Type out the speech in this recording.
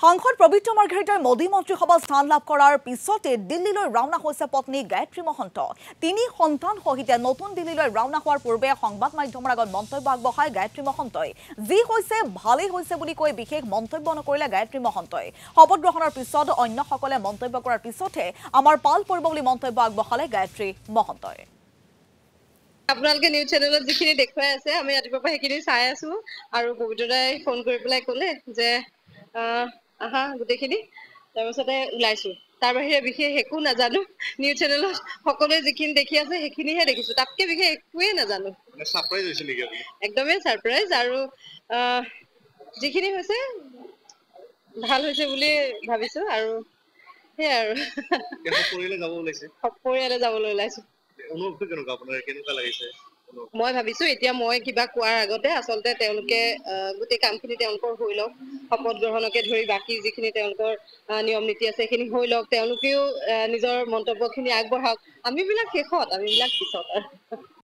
সাংসদ পবিত্ৰ মাৰ্ঘেৰিটাই মোদী মন্ত্ৰীসভাত স্থান লাভ কৰাৰ পিছতে দিল্লীলৈ ৰাওনা হৈছে পত্নী গায়ত্ৰী মহন্ত। তিনি সন্তান সহিতে নতুন দিল্লীলৈ ৰাওনা হোৱাৰ পূৰ্বে সংবাদ মাধ্যমৰ আগত মন্তব্য আগবঢ়ায় গায়ত্ৰী মহন্তই। যি হৈছে ভালেই হৈছে বুলি কৈ বিশেষ মন্তব্য নকৰিলে গায়ত্ৰী মহন্তই। শপত গ্ৰহণৰ পিছত অন্যসকলে মন্তব্য কৰাৰ পিছতহে আমাৰ পাল পৰিব বুলি মন্তব্য আগবঢ়ালে গায়ত্ৰী মহন্তই। আপোনালোকে নিউজ চেনেলত যিখিনি দেখুৱাই আছে আমি ৰাতিপুৱাৰ পৰা সেইখিনি চাই আছো আৰু পবিত্ৰদাই ফোন কৰি পেলাই ক'লে যে আহা গোটেইখিনি তাৰপিছতে ওলাইছো। তাৰ বাহিৰে বিশেষ একো নাজানো। নিউজ চেনেলত সকলোৱে যিখিনি দেখি আছে সেইখিনিহে দেখিছো, তাতকে বিশেষ একোৱে নাজানো। একদমেই ছাৰপ্ৰাইজ আৰু যিখিনি হৈছে ভাল হৈছে বুলি ভাবিছো আৰু সেয়াই আৰু সপৰিয়ালে যাবলৈ ওলাইছো। মই ভাবিছো এতিয়া মই কিবা কোৱাৰ আগতে আচলতে তেওঁলোকে গোটেই কামখিনি তেওঁলোকৰ হৈ লওক, শপত গ্ৰহণকে ধৰি বাকী যিখিনি তেওঁলোকৰ নিয়ম নীতি আছে সেইখিনি হৈ লওক, তেওঁলোকেও নিজৰ মন্তব্যখিনি আগবঢ়াওক। আমিবিলাক শেষত, আমিবিলাক পিছত।